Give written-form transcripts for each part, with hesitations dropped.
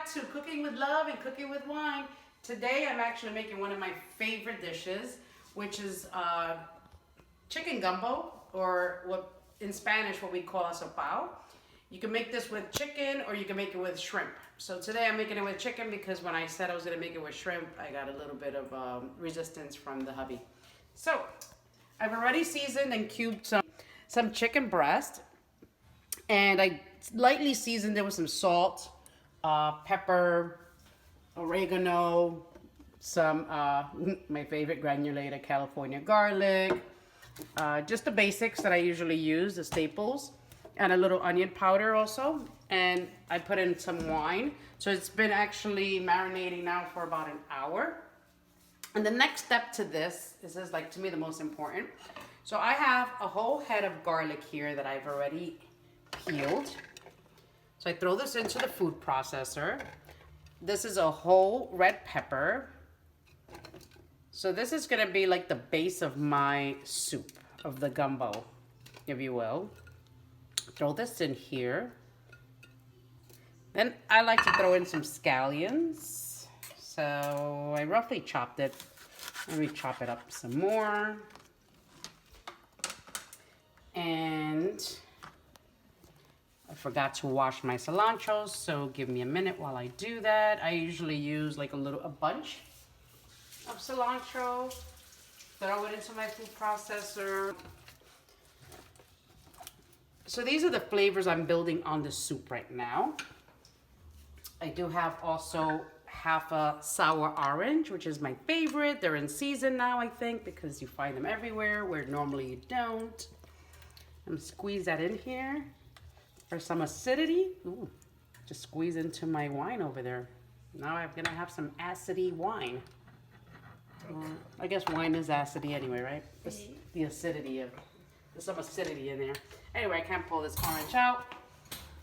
back to Cooking with Love and Cooking with Wine. Today I'm actually making one of my favorite dishes, which is chicken gumbo, or what in Spanish what we call a sopao. You can make this with chicken or you can make it with shrimp. So today I'm making it with chicken because when I said I was going to make it with shrimp, I got a little bit of resistance from the hubby. So I've already seasoned and cubed some chicken breast, and I lightly seasoned it with some salt, pepper, oregano, some my favorite granulated California garlic, just the basics that I usually use, the staples, and a little onion powder also. And I put in some wine. So it's been actually marinating now for about an hour. And the next step to this is like, to me, the most important. So I have a whole head of garlic here that I've already peeled. So I throw this into the food processor. This is a whole red pepper. So this is gonna be like the base of my soup, of the gumbo, if you will. Throw this in here. Then I like to throw in some scallions. So I roughly chopped it. Let me chop it up some more. And I forgot to wash my cilantro, so give me a minute while I do that. I usually use like a bunch of cilantro. Throw it into my food processor. So these are the flavors I'm building on the soup right now. I do have also half a sour orange, which is my favorite. They're in season now, I think, because you find them everywhere where normally you don't. I'm gonna squeeze that in here for some acidity. Ooh, just squeeze into my wine over there. Now I'm gonna have some acidy wine. I guess wine is acidy anyway, right? The acidity of, there's some acidity in there. Anyway, I can't pull this orange out.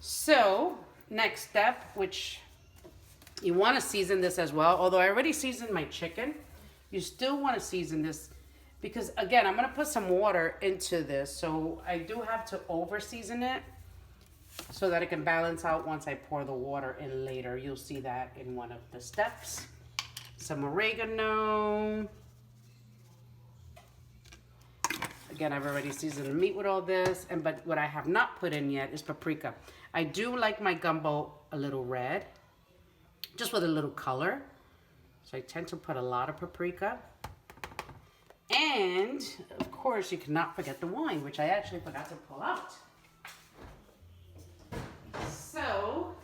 So next step, which you want to season this as well. Although I already seasoned my chicken, you still want to season this because, again, I'm going to put some water into this. So I do have to over season it so that it can balance out once I pour the water in later. You'll see that in one of the steps. Some oregano. Again, I've already seasoned the meat with all this, but what I have not put in yet is paprika. I do like my gumbo a little red, just with a little color. So I tend to put a lot of paprika. And, of course, you cannot forget the wine, which I actually forgot to pull out. So,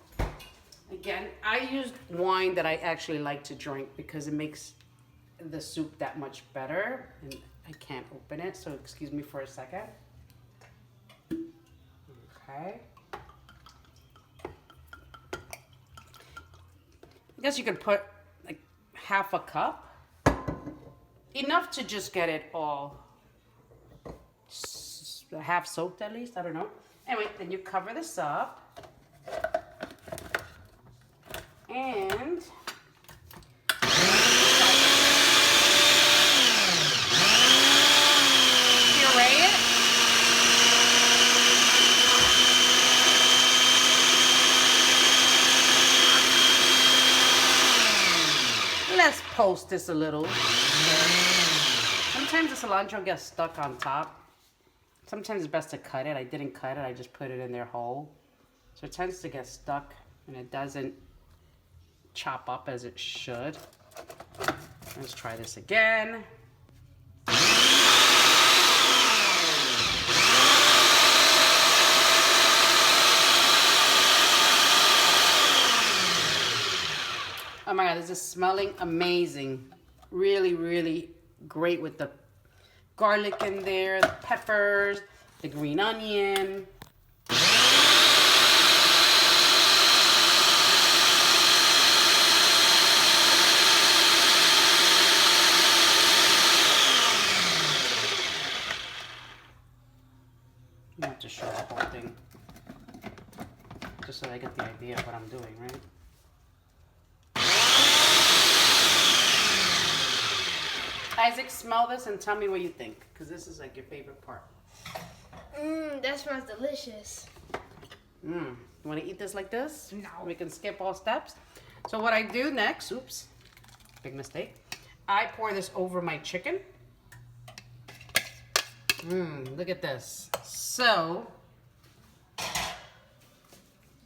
again, I use wine that I actually like to drink because it makes the soup that much better. And I can't open it, so excuse me for a second. Okay. I guess you could put like half a cup. Enough to just get it all half soaked at least, I don't know. Anyway, then you cover this up. And puree it. Let's post this a little. Sometimes the cilantro gets stuck on top. Sometimes it's best to cut it. I didn't cut it, I just put it in there whole. So it tends to get stuck and it doesn't chop up as it should. Let's try this again. Oh my God, this is smelling amazing. Really, really great with the garlic in there, the peppers, the green onion. I have to show the whole thing, just so I get the idea of what I'm doing, right? Isaac, smell this and tell me what you think, because this is like your favorite part. That smells delicious. You want to eat this like this? No. We can skip all steps. So what I do next, oops, big mistake. I pour this over my chicken. Look at this. So,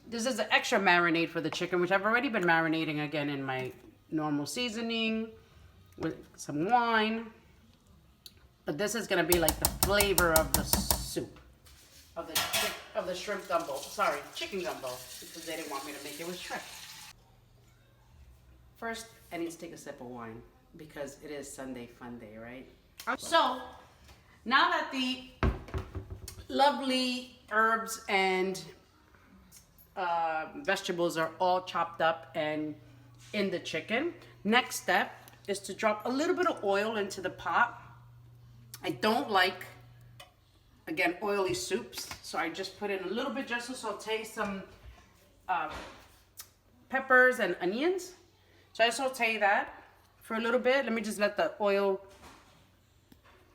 this is the extra marinade for the chicken, which I've already been marinating again in my normal seasoning with some wine. But this is gonna be like the flavor of the soup, of the shrimp gumbo. Sorry, chicken gumbo, because they didn't want me to make it with shrimp. First, I need to take a sip of wine because it is Sunday fun day, right? So, now that the lovely herbs and vegetables are all chopped up and in the chicken, next step is to drop a little bit of oil into the pot. I don't like, again, oily soups, so I just put in a little bit just to saute some peppers and onions. So I saute that for a little bit. Let me just let the oil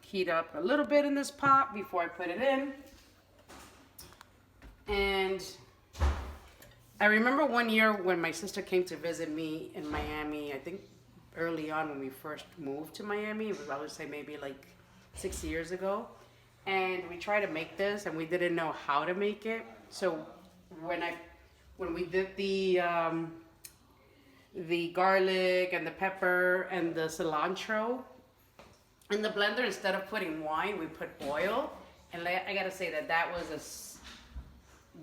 heat up a little bit in this pot before I put it in. And I remember one year when my sister came to visit me in Miami, I think early on when we first moved to Miami, it was, I would say maybe like 6 years ago. And we tried to make this and we didn't know how to make it. So when we did the garlic and the pepper and the cilantro in the blender, instead of putting wine, we put oil. And I gotta say that was a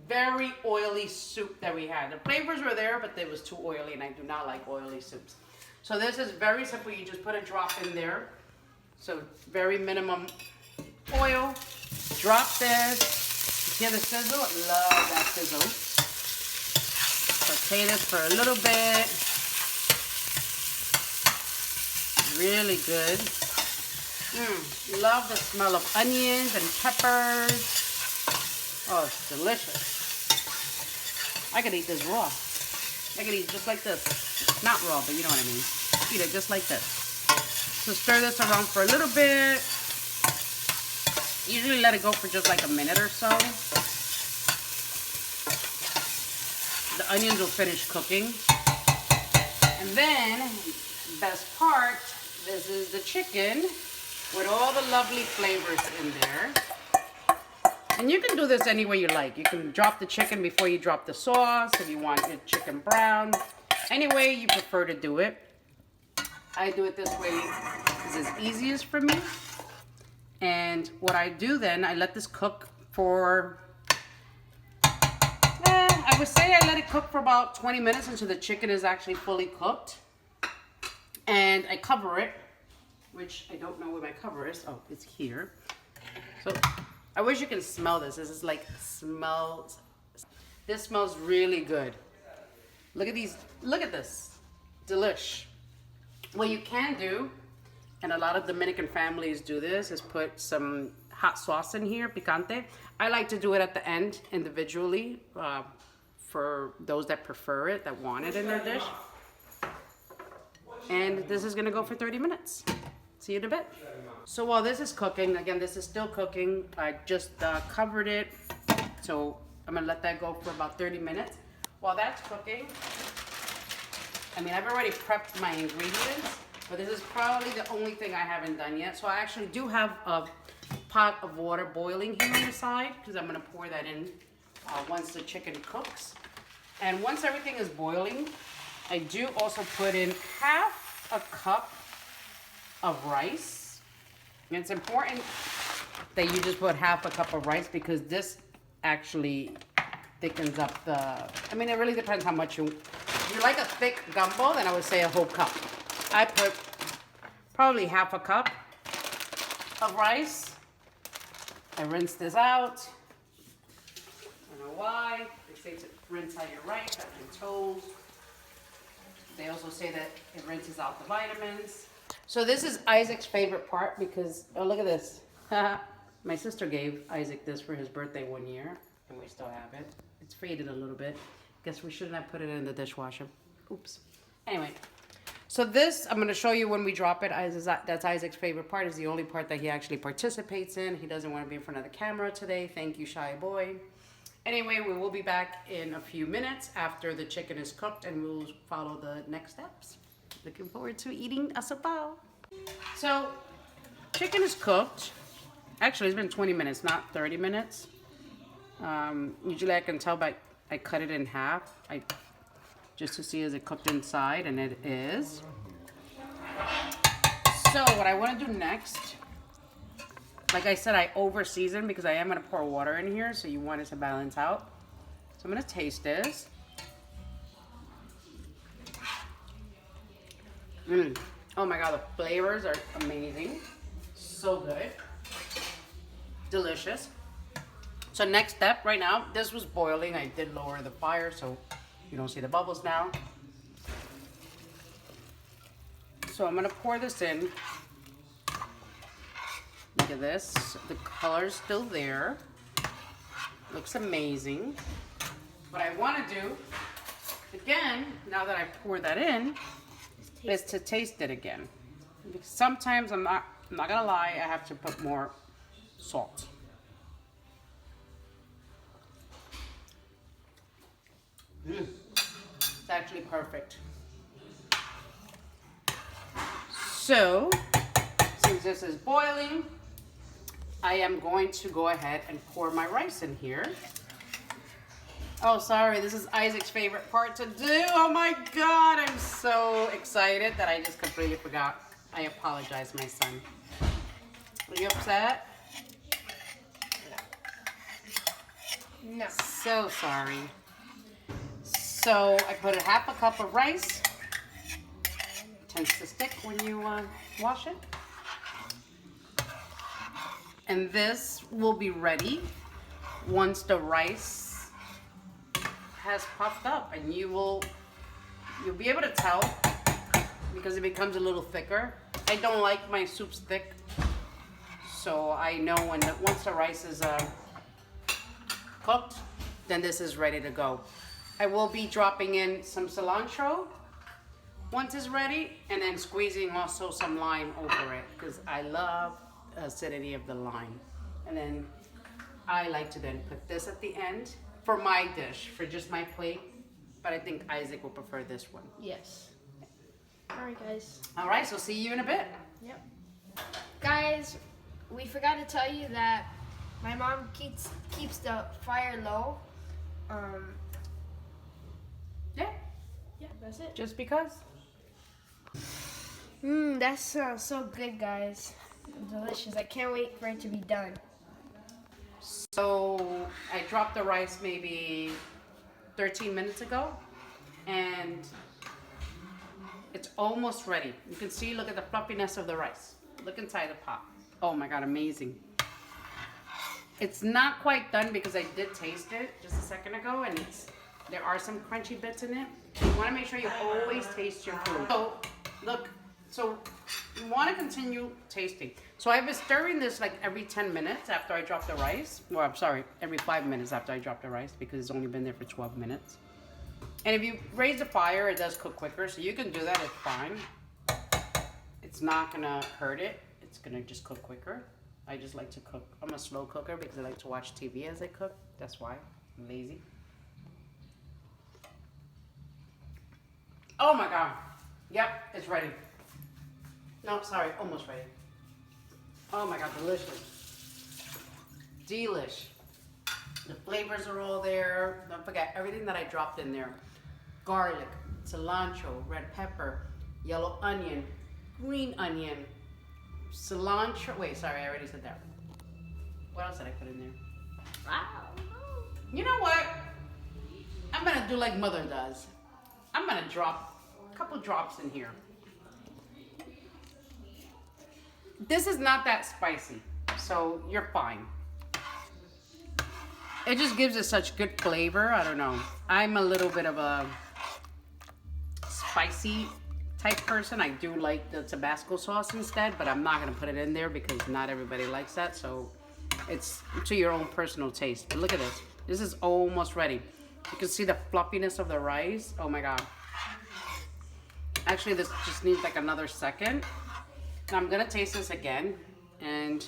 very oily soup that we had. The flavors were there, but it was too oily, and I do not like oily soups. So this is very simple. You just put a drop in there. So very minimum oil. Drop this. You hear the sizzle? Love that sizzle. Saute this for a little bit. Really good. Love the smell of onions and peppers. Oh, it's delicious. I could eat this raw. I could eat just like this. Not raw, but you know what I mean. Eat it just like this. So stir this around for a little bit. Usually let it go for just like a minute or so. The onions will finish cooking. And then, best part, this is the chicken with all the lovely flavors in there. And you can do this any way you like. You can drop the chicken before you drop the sauce if you want your chicken brown. Any way you prefer to do it. I do it this way because it's easiest for me. And what I do then, I let this cook for, I would say I let it cook for about 20 minutes until the chicken is actually fully cooked. And I cover it, which I don't know where my cover is. Oh, it's here. So I wish you can smell this. This is like smells. This smells really good. Look at these. Look at this. Delish. What you can do, and a lot of Dominican families do this, is put some hot sauce in here, picante. I like to do it at the end individually for those that prefer it, that want it in their dish. And this is gonna go for 30 minutes. See you in a bit. So while this is cooking, again, this is still cooking. I just covered it. So I'm gonna let that go for about 30 minutes. While that's cooking, I mean, I've already prepped my ingredients, but this is probably the only thing I haven't done yet. So I actually do have a pot of water boiling here on the side because I'm gonna pour that in once the chicken cooks. And once everything is boiling, I do also put in half a cup of rice. And it's important that you just put half a cup of rice because this actually thickens up the, I mean, it really depends how much if you like a thick gumbo, then I would say a whole cup. I put probably half a cup of rice. I rinse this out. I don't know why. They say to rinse out your rice. I've been told. They also say that it rinses out the vitamins. So this is Isaac's favorite part because, oh, look at this. My sister gave Isaac this for his birthday one year, and we still have it. It's faded a little bit. Guess we shouldn't have put it in the dishwasher. Oops. Anyway, so this, I'm going to show you when we drop it. That's Isaac's favorite part. It's the only part that he actually participates in. He doesn't want to be in front of the camera today. Thank you, shy boy. Anyway, we will be back in a few minutes after the chicken is cooked and we'll follow the next steps. Looking forward to eating a sopao. So, chicken is cooked. Actually, it's been 20 minutes, not 30 minutes. Usually I can tell by, I cut it in half. Just to see is it cooked inside, and it is. So what I want to do next, like I said, I over season because I am going to pour water in here, so you want it to balance out. So I'm going to taste this. Oh my god, the flavors are amazing. So good. Delicious. So next step right now, this was boiling. I did lower the fire so you don't see the bubbles now. So I'm gonna pour this in. Look at this. The color's still there. Looks amazing. What I wanna do, again, now that I pour that in, is to taste it again. Because sometimes I'm not gonna lie, I have to put more salt. It's actually perfect. So, since this is boiling, I am going to go ahead and pour my rice in here. Oh, sorry, this is Isaac's favorite part to do. Oh my God, I'm so excited that I just completely forgot. I apologize, my son. Are you upset? No. So sorry. So I put a half a cup of rice. Tends to stick when you wash it. And this will be ready once the rice has puffed up, and you'll be able to tell because it becomes a little thicker. I don't like my soups thick, so I know once the rice is cooked, then this is ready to go. I will be dropping in some cilantro once it's ready, and then squeezing also some lime over it because I love the acidity of the lime. And then I like to then put this at the end for my dish, for just my plate. But I think Isaac will prefer this one. Yes. All right, guys. All right, so see you in a bit. Yep. Guys, we forgot to tell you that my mom keeps the fire low. Yeah, that's it. Just because. That sounds so good, guys. Delicious. I can't wait for it to be done. So I dropped the rice maybe 13 minutes ago, and it's almost ready. You can see, look at the fluffiness of the rice. Look inside the pot. Oh my God, amazing. It's not quite done because I did taste it just a second ago, and there are some crunchy bits in it. You want to make sure you always taste your food. So look, so you want to continue tasting. So I've been stirring this like every 10 minutes after I drop the rice. Well, I'm sorry, every 5 minutes after I drop the rice because it's only been there for 12 minutes. And if you raise the fire, it does cook quicker, so you can do that, it's fine. It's not gonna hurt it. It's gonna just cook quicker. I just like to cook. I'm a slow cooker because I like to watch TV as I cook. That's why. I'm lazy. Oh my God. Yep, it's ready. No, sorry, almost ready. Oh my God, delicious. Delish. The flavors are all there. Don't forget everything that I dropped in there. Garlic, cilantro, red pepper, yellow onion, green onion, cilantro. Wait, sorry, I already said that. What else did I put in there? Wow. You know what? I'm gonna do like Mother does. I'm gonna drop a couple drops in here. This is not that spicy, so you're fine. It just gives it such good flavor. I don't know. I'm a little bit of a spicy type person. I do like the Tabasco sauce instead, but I'm not gonna put it in there because not everybody likes that. So it's to your own personal taste. But look at this. This is almost ready. You can see the fluffiness of the rice. Oh my God. Actually, this just needs like another second. Now I'm gonna taste this again, and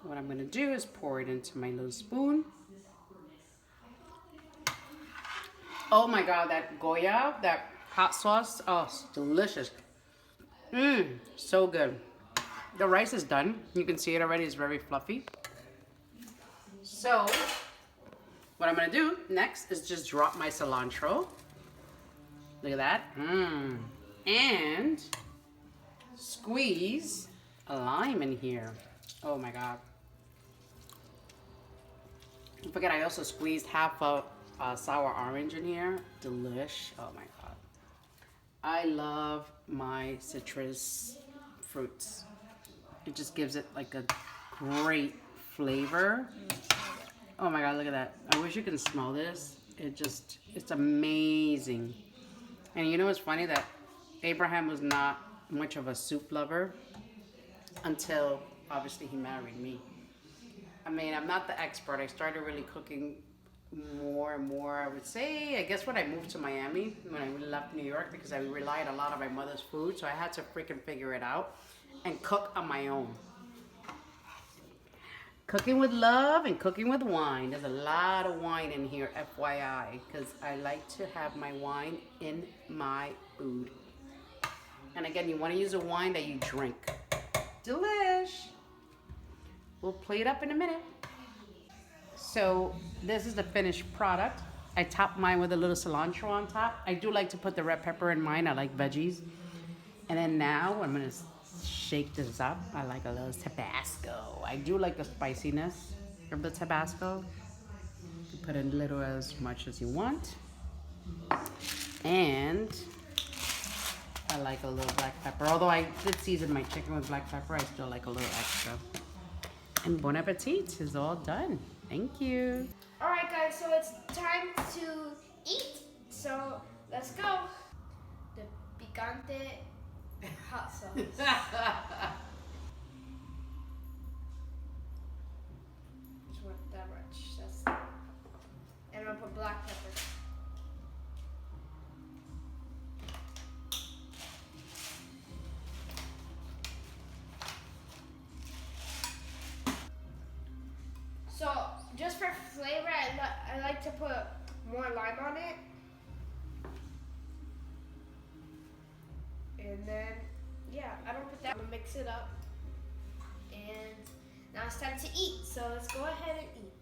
what I'm gonna do is pour it into my little spoon. Oh my God, that Goya, that hot sauce, oh, it's delicious. Mmm, so good. The rice is done. You can see it already, it's very fluffy. So, what I'm gonna do next is just drop my cilantro. Look at that. Mmm. And squeeze a lime in here. Oh my God. Don't forget, I also squeezed half a sour orange in here. Delish. Oh my God. I love my citrus fruits. It just gives it like a great flavor. Oh my God, look at that. I wish you can smell this. It's amazing. And you know what's funny? That Abraham was not much of a soup lover until obviously he married me. I mean, I'm not the expert. I started really cooking more and more, I would say, I guess when I moved to Miami, when I left New York, because I relied a lot on my mother's food, so I had to freaking figure it out and cook on my own. Cooking with love and cooking with wine. There's a lot of wine in here, FYI, because I like to have my wine in my food. And again, you want to use a wine that you drink. Delish! We'll plate it up in a minute. So this is the finished product. I top mine with a little cilantro on top. I do like to put the red pepper in mine. I like veggies. And then now I'm gonna shake this up. I like a little Tabasco. I do like the spiciness of the Tabasco. You put in a little as much as you want. And I like a little black pepper. Although I did season my chicken with black pepper, I still like a little extra. And bon appetit is all done. Thank you. All right, guys, so it's time to eat. So let's go. The picante hot sauce. Just want that much. And I'm gonna put black pepper. So, just for flavor, I like to put more lime on it. And then, yeah, I don't put that. I'm gonna mix it up. And now it's time to eat. So let's go ahead and eat.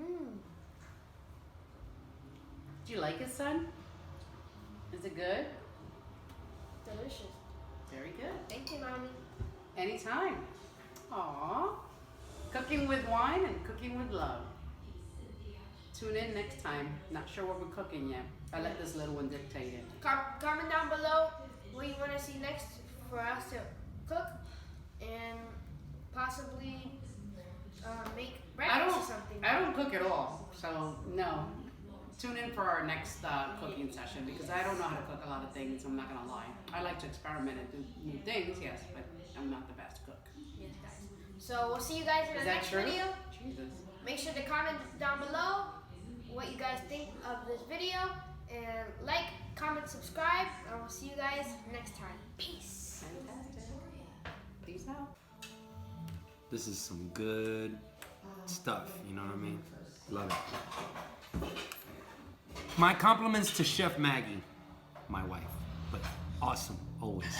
Mmm. Do you like it, son? Is it good? Delicious. Very good. Thank you, Mommy. Anytime. Aww. Cooking with wine and cooking with love. Tune in next time. Not sure what we're cooking yet. I let this little one dictate it. Comment down below what you want to see next for us to cook and possibly make breakfast or something. I don't cook at all, so no. Tune in for our next cooking session because I don't know how to cook a lot of things. I'm not gonna lie. I like to experiment and do new things, yes, but I'm not the best cook. Yes, guys. So we'll see you guys in the next video. Jesus. Make sure to comment down below what you guys think of this video and like, comment, subscribe, and we'll see you guys next time. Peace. Fantastic. Peace out. This is some good stuff, you know what I mean? Love it. My compliments to Chef Maggie, my wife, but awesome, always.